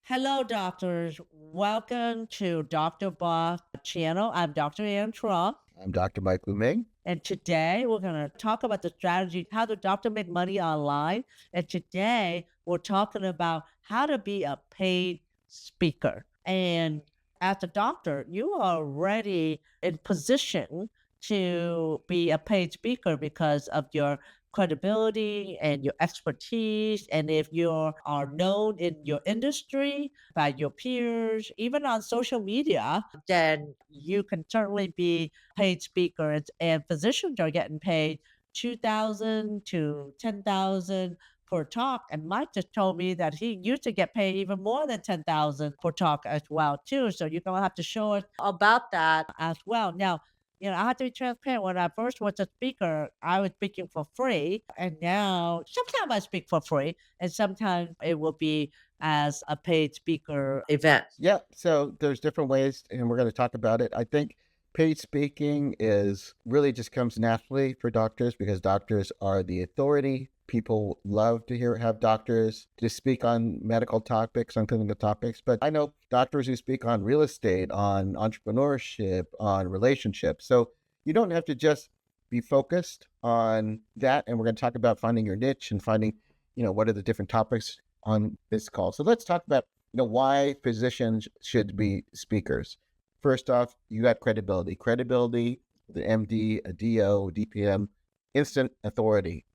Hello, doctors. Welcome to Dr. Boss channel. I'm Dr. Ann Trump, I'm Dr. Mike Luming. and today we're going to talk about the strategy, how the doctor make money online. And today we're talking about how to be a paid speaker. And as a doctor, you are already in position to be a paid speaker because of your credibility and your expertise. And if you are known in your industry by your peers, even on social media, then you can certainly be paid speakers, and physicians are getting paid 2,000 to 10,000 per talk. And Mike just told me that he used to get paid even more than 10,000 per talk as well too. So you're gonna have to show us about that as well. Now, I have to be transparent. When I first was a speaker, I was speaking for free. And now sometimes I speak for free, and sometimes it will be as a paid speaker event. Yeah, so there's different ways, and we're going to talk about it. I think paid speaking is really just comes naturally for doctors because doctors are the authority. People love to have doctors to speak on medical topics, on clinical topics. But I know doctors who speak on real estate, on entrepreneurship, on relationships. So you don't have to just be focused on that. And we're going to talk about finding your niche and finding, what are the different topics on this call. So let's talk about why physicians should be speakers. First off, you got credibility. Credibility, the MD, a DO, DPM, instant authority.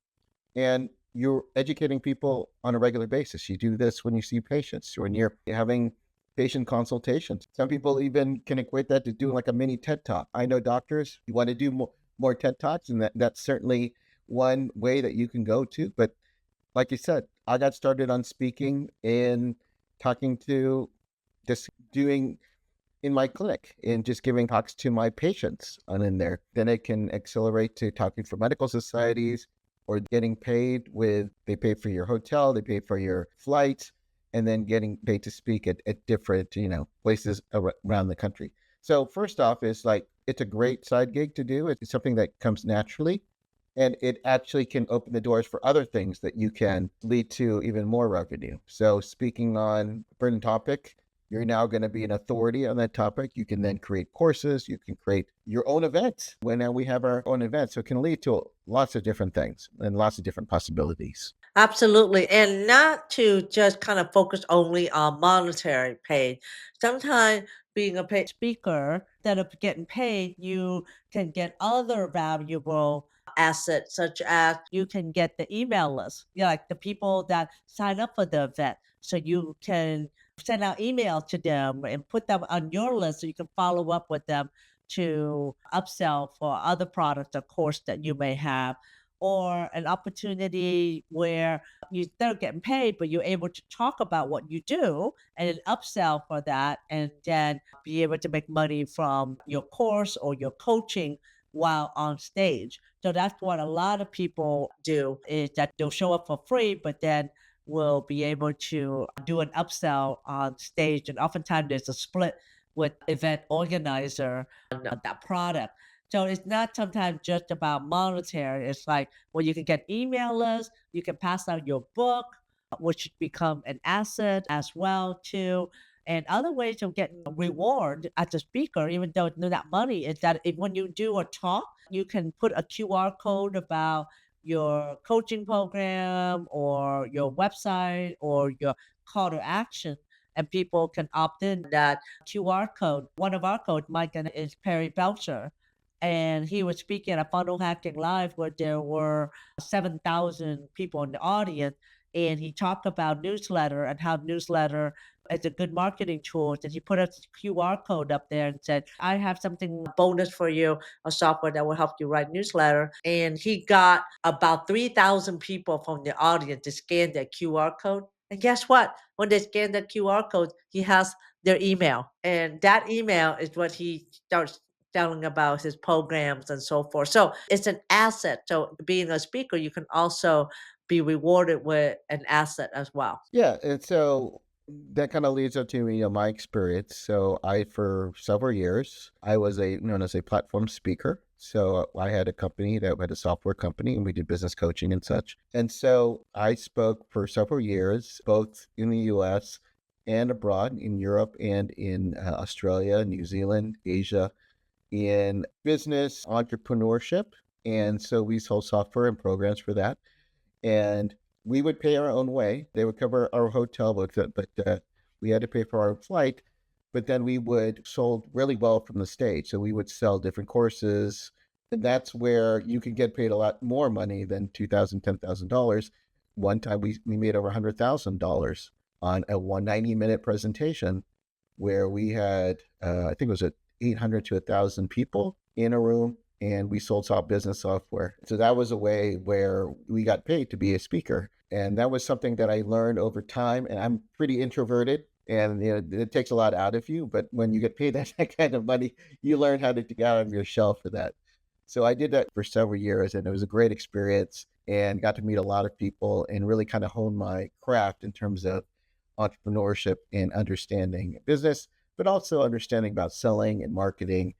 And you're educating people on a regular basis. You do this when you see patients, when you're having patient consultations. Some people even can equate that to doing like a mini TED Talk. I know doctors, you want to do more TED Talks, and that's certainly one way that you can go to. But like you said, I got started on speaking and talking to just doing in my clinic and just giving talks to my patients on in there. Then it can accelerate to talking for medical societies or getting paid with, they pay for your hotel, they pay for your flights, and then getting paid to speak at different, places around the country. So first off, it's like, it's a great side gig to do. It's something that comes naturally, and it actually can open the doors for other things that you can lead to even more revenue. So speaking on a certain topic, you're now going to be an authority on that topic. You can then create courses. You can create your own events when we have our own events. So it can lead to lots of different things and lots of different possibilities. Absolutely. And not to just kind of focus only on monetary pay. Sometimes being a paid speaker, instead of getting paid, you can get other valuable assets, such as you can get the email list, like the people that sign up for the event. So you can send out email to them and put them on your list so you can follow up with them to upsell for other products or course that you may have, or an opportunity where you instead of getting paid, but you're able to talk about what you do and then upsell for that, and then be able to make money from your course or your coaching while on stage. So that's what a lot of people do, is that they'll show up for free, but then will be able to do an upsell on stage. And oftentimes there's a split with event organizer on that product. So it's not sometimes just about monetary. It's like, well, you can get email lists, you can pass out your book, which become an asset as well too. And other ways of getting reward as a speaker, even though it's not money, is that when you do a talk, you can put a QR code about your coaching program or your website or your call to action, and people can opt in that QR code. One of our codes, Mike, and is Perry Belcher, and he was speaking at Funnel Hacking Live where there were 7,000 people in the audience. And he talked about newsletter and how newsletter is a good marketing tool. And he put a QR code up there and said, I have something bonus for you, a software that will help you write newsletter. And he got about 3,000 people from the audience to scan that QR code. And guess what? When they scan the QR code, he has their email. And that email is what he starts telling about his programs and so forth. So it's an asset. So being a speaker, you can also be rewarded with an asset as well. Yeah, and so that kind of leads up to my experience. So for several years, I was known as a platform speaker. So I had a company that had a software company, and we did business coaching and such. And so I spoke for several years, both in the U.S. and abroad in Europe and in Australia, New Zealand, Asia, in business entrepreneurship. And so we sold software and programs for that. And we would pay our own way. They would cover our hotel, but we had to pay for our flight. But then we would sold really well from the stage. So we would sell different courses. And that's where you could get paid a lot more money than $2,000, $10,000. One time we made over $100,000 on a 190-minute presentation where we had, I think it was 800 to 1,000 people in a room, and we sold business software. So that was a way where we got paid to be a speaker. And that was something that I learned over time. And I'm pretty introverted, and it takes a lot out of you. But when you get paid that kind of money, you learn how to get out of your shell for that. So I did that for several years, and it was a great experience and got to meet a lot of people and really kind of hone my craft in terms of entrepreneurship and understanding business, but also understanding about selling and marketing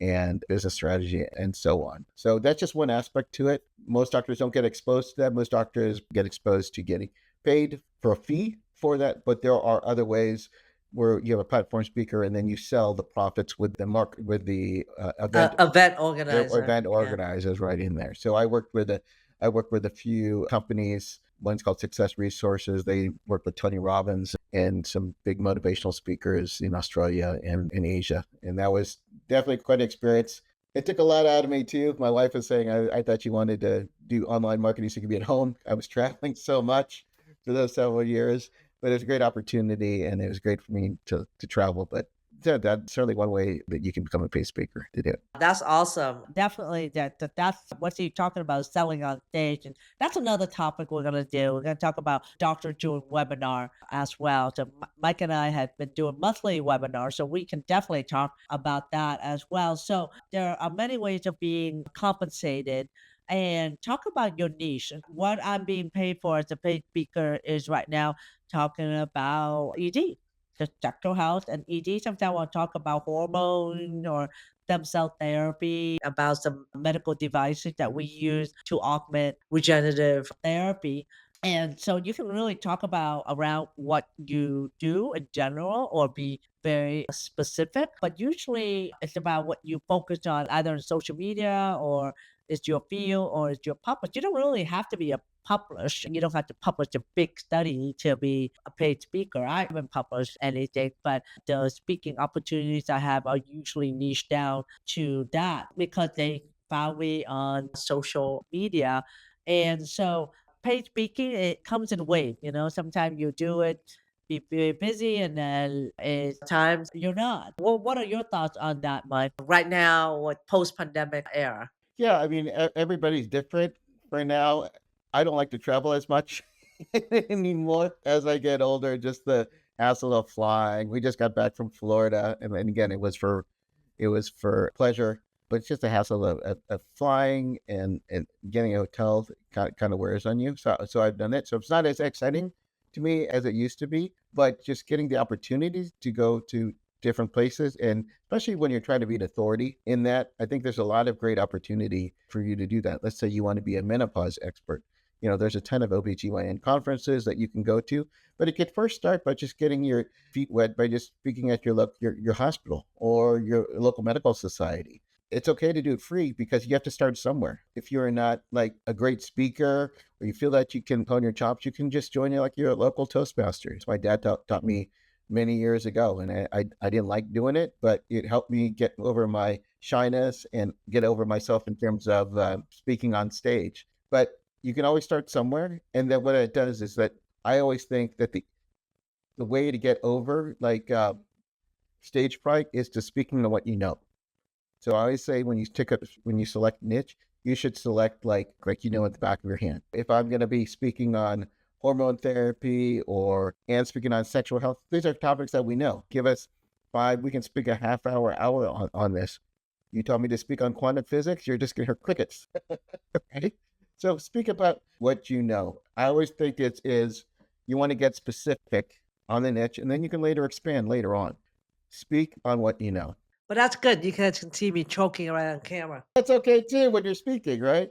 and business strategy and so on. So that's just one aspect to it. Most doctors don't get exposed to that. Most doctors get exposed to getting paid for a fee for that, but there are other ways where you have a platform speaker and then you sell the profits with the Event organizer. event Yeah. organizers right in there. So I worked with a few companies. One's called Success Resources. They work with Tony Robbins and some big motivational speakers in Australia and in Asia. And that was definitely quite an experience. It took a lot out of me too. My wife was saying I thought she wanted to do online marketing so she could be at home. I was traveling so much for those several years, but it was a great opportunity and it was great for me to travel. But yeah, that's certainly one way that you can become a paid speaker to do it. That's awesome. Definitely that's what you're talking about selling on stage. And that's another topic we're gonna do. We're gonna talk about doctor doing webinar as well. So Mike and I have been doing monthly webinars, so we can definitely talk about that as well. So there are many ways of being compensated. And talk about your niche. What I'm being paid for as a paid speaker is right now talking about ED, just sexual health and ED. Sometimes I'll talk about hormone or stem cell therapy, about some medical devices that we use to augment regenerative therapy. And so you can really talk about around what you do in general or be very specific, but usually it's about what you focus on either on social media or is your field or is your published. You don't really have to be a published. You don't have to publish a big study to be a paid speaker. I haven't published anything, but the speaking opportunities I have are usually niched down to that because they found me on social media. And so paid speaking, it comes in waves, sometimes you do it, be very busy, and then it's times you're not. Well, what are your thoughts on that, Mike? Right now, with post-pandemic era. Yeah, I mean, everybody's different. For now, I don't like to travel as much anymore as I get older. Just the hassle of flying. We just got back from Florida, and then again, it was for pleasure, but it's just a hassle of flying and getting a hotel kind of wears on you. So I've done it. So it's not as exciting to me as it used to be, but just getting the opportunities to go to different places, and especially when you're trying to be an authority in that, I think there's a lot of great opportunity for you to do that. Let's say you want to be a menopause expert. There's a ton of OBGYN conferences that you can go to, but it could first start by just getting your feet wet by just speaking at your hospital or your local medical society. It's okay to do it free because you have to start somewhere. If you're not like a great speaker or you feel that you can hone your chops, you can just join your local Toastmasters. My dad taught me many years ago, and I didn't like doing it, but it helped me get over my shyness and get over myself in terms of speaking on stage. But you can always start somewhere, and then what it does is that I always think that the way to get over stage fright is to speaking to what you know. So I always say when you select niche, you should select like at the back of your hand. If I'm going to be speaking on hormone therapy and speaking on sexual health, these are topics that we know. Give us five, we can speak a hour on this. You tell me to speak on quantum physics, you're just going to hear crickets. Right? So speak about what you know. I always think is you want to get specific on the niche, and then you can later expand later on. Speak on what you know. But that's good. You guys can see me choking right on camera. That's okay too when you're speaking, right?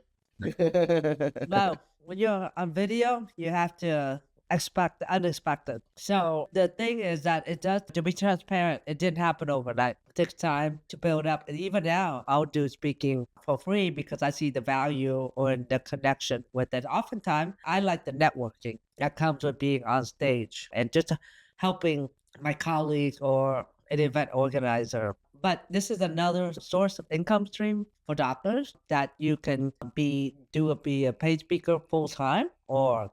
Well, when you're on video, you have to expect the unexpected. So the thing is that it does, to be transparent, it didn't happen overnight. It takes time to build up. And even now, I'll do speaking for free because I see the value or the connection with it. Oftentimes, I like the networking that comes with being on stage and just helping my colleagues or an event organizer. But this is another source of income stream for doctors that you can be a paid speaker full time or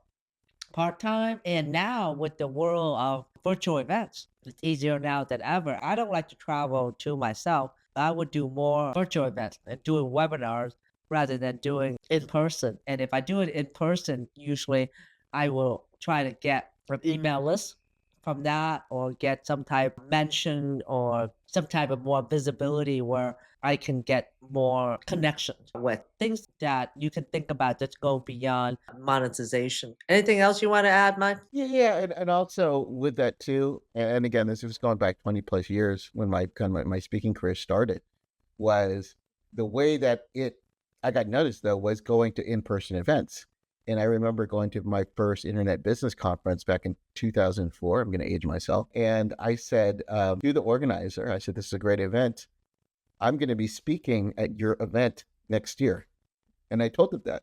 part time. And now with the world of virtual events, it's easier now than ever. I don't like to travel to myself. I would do more virtual events and doing webinars rather than doing in person. And if I do it in person, usually I will try to get an email list from that or get some type of mention or some type of more visibility where I can get more connections with things that you can think about that go beyond monetization. Anything else you want to add, Mike? Yeah, and also with that too, and again, this was going back 20 plus years when my speaking career started, was the way that I got noticed though was going to in-person events. And I remember going to my first internet business conference back in 2004. I'm going to age myself. And I said to the organizer, I said, this is a great event. I'm going to be speaking at your event next year. And I told him that.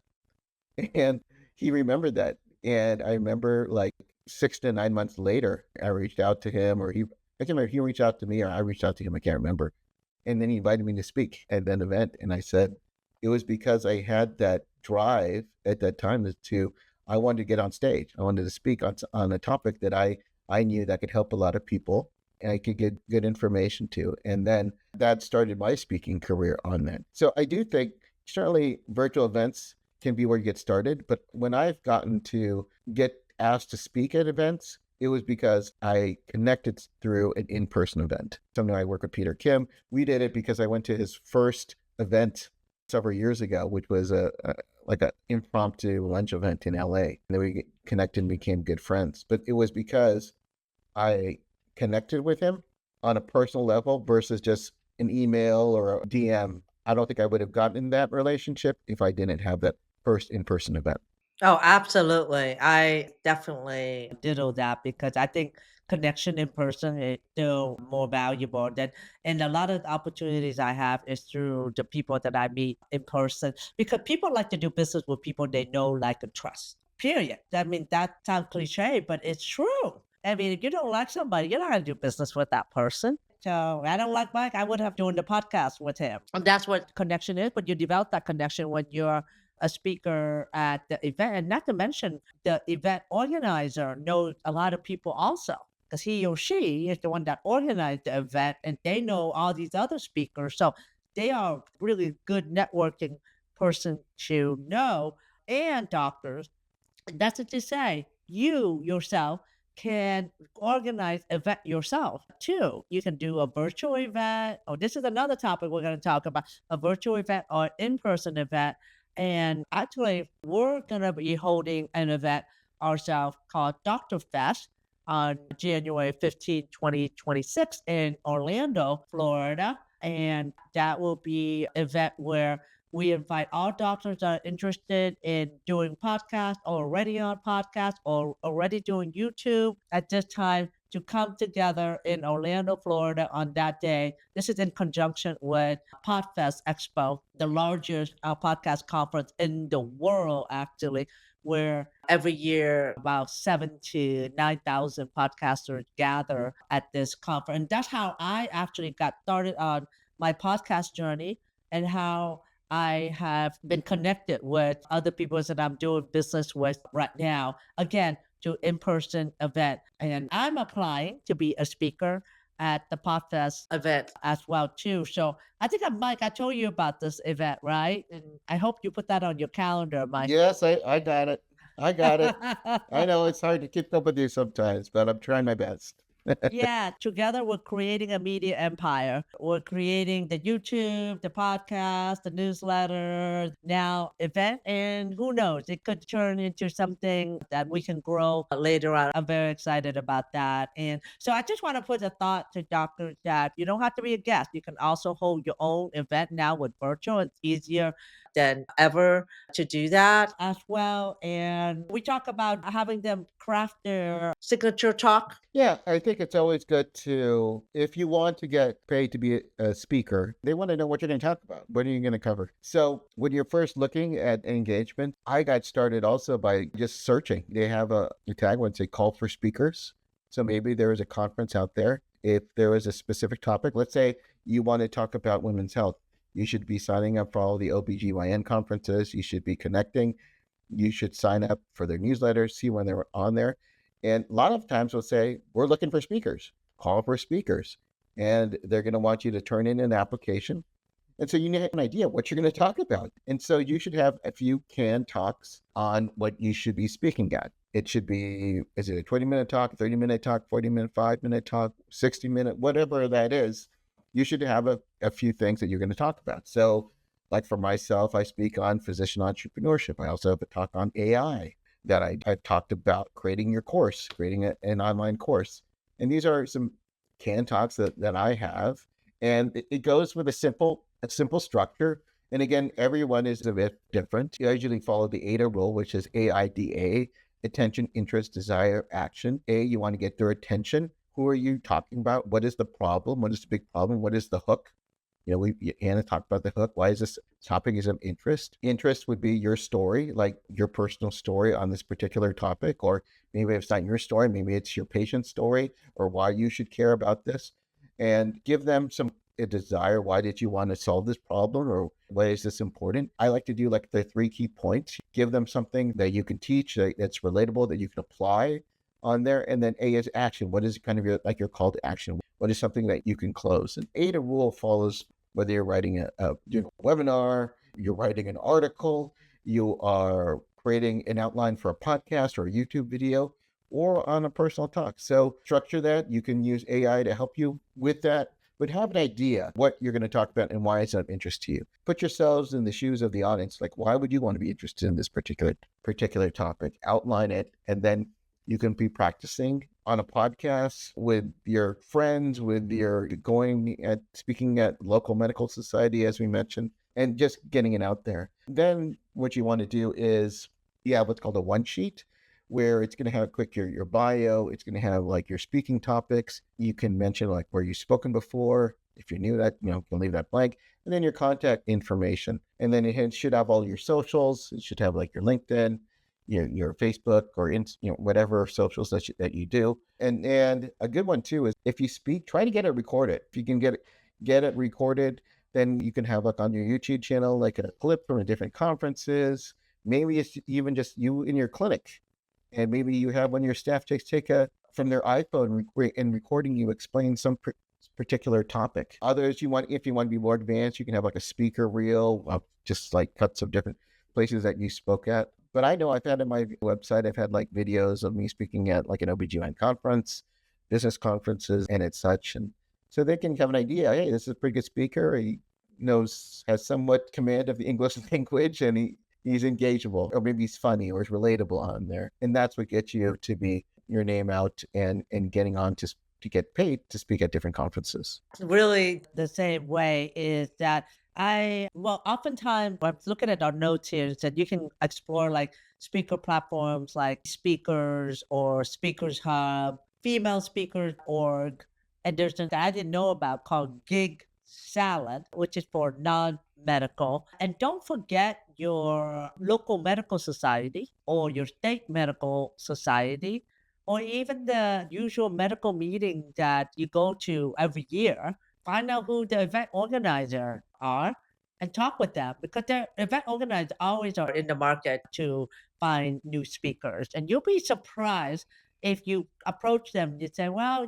And he remembered that. And I remember like 6 to 9 months later, I reached out to him, or I can't remember if he reached out to me or I reached out to him. I can't remember. And then he invited me to speak at that event. And I said, it was because I had that drive at that time I wanted to get on stage. I wanted to speak on a topic that I knew that could help a lot of people and I could get good information to. And then that started my speaking career on that. So I do think certainly virtual events can be where you get started. But when I've gotten to get asked to speak at events, it was because I connected through an in-person event. Something I work with Peter Kim. We did it because I went to his first event several years ago, which was like an impromptu lunch event in LA. And then we connected and became good friends. But it was because I connected with him on a personal level versus just an email or a DM. I don't think I would have gotten in that relationship if I didn't have that first in-person event. Oh, absolutely. I definitely ditto that because I think connection in person is still more valuable than, and a lot of the opportunities I have is through the people that I meet in person because people like to do business with people they know, like, and trust. Period. I mean, that sounds cliche, but it's true. I mean, if you don't like somebody, you're not going to do business with that person. So I don't like Mike. I would have doing the podcast with him. And that's what connection is. But you develop that connection when you're a speaker at the event. And not to mention, the event organizer knows a lot of people also because he or she is the one that organized the event and they know all these other speakers. So they are really good networking person to know. And doctors, that's what to say. You yourself can organize event yourself too. You can do a virtual event. Oh, this is another topic we're going to talk about: a virtual event or in-person event. And actually, we're going to be holding an event ourselves called Doctor Fest on January 15th, 2026 in Orlando, Florida. And that will be an event where we invite all doctors that are interested in doing podcasts or already on podcasts or already doing YouTube at this time to come together in Orlando, Florida on that day. This is in conjunction with Podfest Expo, the largest podcast conference in the world, actually, where every year about 7 to 9,000 podcasters gather at this conference. And that's how I actually got started on my podcast journey and how I have been connected with other people that I'm doing business with right now. Again, to in-person event. And I'm applying to be a speaker at the Podfest event as well too. So I think Mike, I told you about this event, right? And I hope you put that on your calendar, Mike. Yes, I got it. I got it. I know it's hard to keep up with you sometimes, but I'm trying my best. Yeah, together we're creating a media empire. We're creating the YouTube, the podcast, the newsletter, now event, and who knows, it could turn into something that we can grow later on. I'm very excited about that. And so I just want to put a thought to doctors that you don't have to be a guest. You can also hold your own event now with virtual. It's easier. than ever to do that as well. And we talk about having them craft their signature talk. Yeah, I think it's always good to, if you want to get paid to be a speaker, they want to know what you're going to talk about. What are you going to cover? So when you're first looking at engagement, I got started also by just searching. They have a tag when say call for speakers. So maybe there is a conference out there. If there is a specific topic, let's say you want to talk about women's health, you should be signing up for all the OBGYN conferences. You should be connecting. You should sign up for their newsletters, see when they're on there. And a lot of times we'll say, we're looking for speakers, call for speakers. And they're going to want you to turn in an application. And so you need an idea what you're going to talk about. And so you should have a few canned talks on what you should be speaking at. It should be, is it a 20-minute talk, 30-minute talk, 40-minute, 5-minute talk, 60-minute, whatever that is. You should have a few things that you're going to talk about. So like for myself, I speak on physician entrepreneurship. I also have a talk on AI that I've talked about creating your course, creating an online course. And these are some canned talks that I have. And it goes with a simple structure. And again, everyone is a bit different. You usually follow the AIDA rule, which is AIDA, attention, interest, desire, action. A, you want to get their attention. Who are you talking about? What is the problem? What is the big problem? What is the hook? Anna talked about the hook. Why is this topic is of interest? Interest would be your story, like your personal story on this particular topic, or maybe it's not your story, maybe it's your patient's story, or why you should care about this, and give them a desire. Why did you want to solve this problem, or why is this important? I like to do like the 3 key points. Give them something that you can teach that's relatable that you can apply on there, and then A is action. What is kind of your call to action? What is something that you can close? And AIDA rule follows whether you're writing a webinar, you're writing an article, you are creating an outline for a podcast or a YouTube video, or on a personal talk. So structure that. You can use AI to help you with that, but have an idea what you're going to talk about and why it's of interest to you. Put yourselves in the shoes of the audience. Like, why would you want to be interested in this particular topic? Outline it, and then you can be practicing on a podcast with your friends, with your speaking at local medical society, as we mentioned, and just getting it out there. Then what you want to do is you have what's called a one sheet, where it's going to have quick your bio. It's going to have like your speaking topics. You can mention like where you've spoken before. If you're new, that you can leave that blank, and then your contact information. And then it should have all your socials. It should have like your LinkedIn, your Facebook, or whatever socials that you do. And a good one too is if you speak, try to get it recorded. If you can get it recorded, then you can have like on your YouTube channel like a clip from a different conferences. Maybe it's even just you in your clinic, and maybe you have one of your staff take a from their iPhone and recording you explain some particular topic. Others, if you want to be more advanced, you can have like a speaker reel of just like cuts of different places that you spoke at. But I know I've had on my website, I've had like videos of me speaking at like an OBGYN conference, business conferences, and it's such. And so they can have an idea, hey, this is a pretty good speaker. He has somewhat command of the English language, and he's engageable, or maybe he's funny or is relatable on there. And that's what gets you to be your name out and getting on to get paid to speak at different conferences. Really the same way is that oftentimes when I'm looking at our notes here, it said you can explore like speaker platforms like Speakers or Speakers Hub, Female Speakers Org, and there's something I didn't know about called Gig Salad, which is for non-medical. And don't forget your local medical society or your state medical society or even the usual medical meeting that you go to every year. Find out who the event organizer are and talk with them because the event organizers always are in the market to find new speakers. And you'll be surprised if you approach them. You say, well,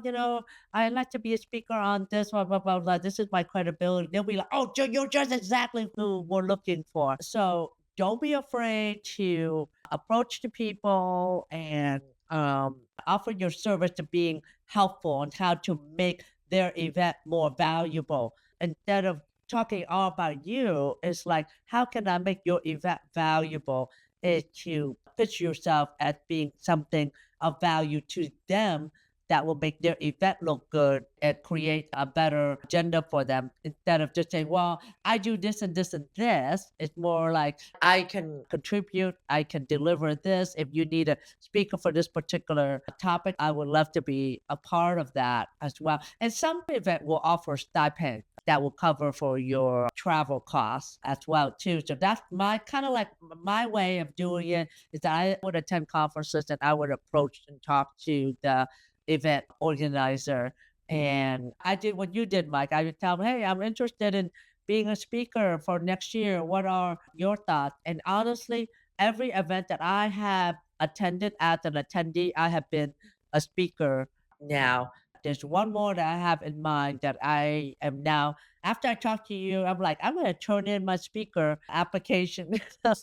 I'd like to be a speaker on this, blah, blah, blah, blah. This is my credibility. They'll be like, oh, you're just exactly who we're looking for. So don't be afraid to approach the people and offer your service to being helpful on how to make their event more valuable. Instead of talking all about you, it's like, how can I make your event valuable? Is to pitch yourself as being something of value to them that will make their event look good and create a better agenda for them instead of just saying, well, I do this and this and this. It's more like I can contribute, I can deliver this. If you need a speaker for this particular topic, I would love to be a part of that as well. And some event will offer stipend that will cover for your travel costs as well too. So that's my kind of like my way of doing it is that I would attend conferences and I would approach and talk to the event organizer. And I did what you did, Mike. I would tell them, hey, I'm interested in being a speaker for next year. What are your thoughts? And honestly, every event that I have attended as an attendee, I have been a speaker now. There's one more that I have in mind that I am now. After I talk to you, I'm like, I'm going to turn in my speaker application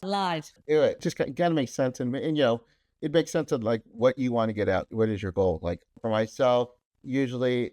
live. It just kind of makes sense, and it makes sense of like what you want to get out. What is your goal? Like for myself, usually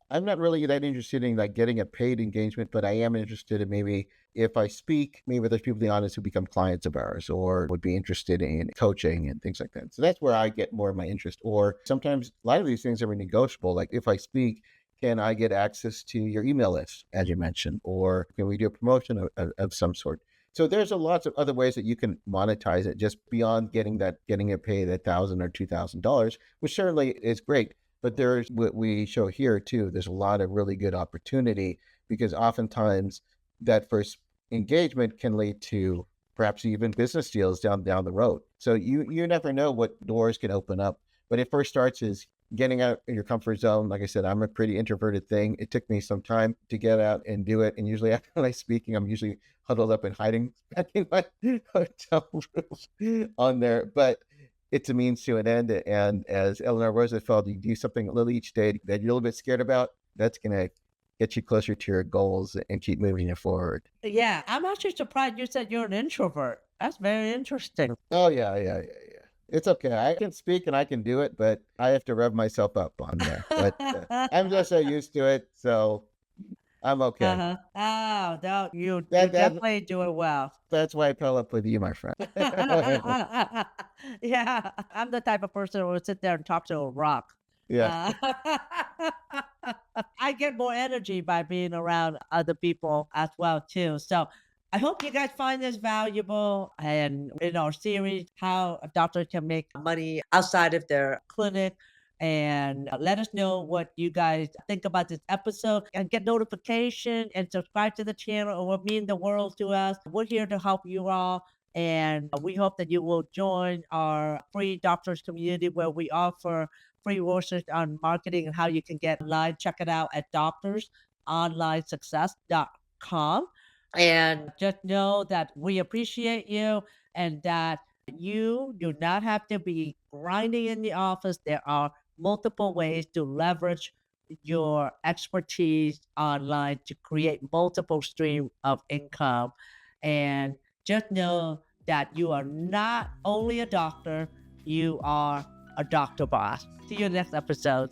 I'm not really that interested in like getting a paid engagement, but I am interested in maybe if I speak, maybe there's people in the audience who become clients of ours or would be interested in coaching and things like that. So that's where I get more of my interest. Or sometimes a lot of these things are negotiable. Like if I speak, can I get access to your email list, as you mentioned, or can we do a promotion of some sort? So there's a lots of other ways that you can monetize it just beyond getting it paid $1,000 or $2,000, which certainly is great. But there's what we show here too. There's a lot of really good opportunity because oftentimes that first engagement can lead to perhaps even business deals down the road. So you never know what doors can open up. But it first starts is getting out of your comfort zone. Like I said, I'm a pretty introverted thing. It took me some time to get out and do it. And usually after I'm speaking, I'm usually huddled up and hiding back in my hotel room on there. But it's a means to an end. And as Eleanor Roosevelt, you do something a little each day that you're a little bit scared about, that's going to get you closer to your goals and keep moving you forward. Yeah, I'm actually surprised you said you're an introvert. That's very interesting. Oh, yeah, yeah, yeah, yeah. It's okay. I can speak and I can do it, but I have to rev myself up on there. But I'm just so used to it. So I'm okay. Uh-huh. Oh, no, you That, that, definitely do it well. that's why I fell up with you, my friend. Yeah, I'm the type of person who would sit there and talk to a rock. Yeah. Uh, I get more energy by being around other people as well too. So I hope you guys find this valuable and in our series, how a doctor can make money outside of their clinic. And let us know what you guys think about this episode and get notification and subscribe to the channel. It will mean the world to us. We're here to help you all. And we hope that you will join our free doctors community where we offer free resources on marketing and how you can get online. Check it out at doctorsonlinesuccess.com. And just know that we appreciate you and that you do not have to be grinding in the office. There are multiple ways to leverage your expertise online to create multiple stream of income. And just know that you are not only a doctor, you are a doctor boss. See you next episode.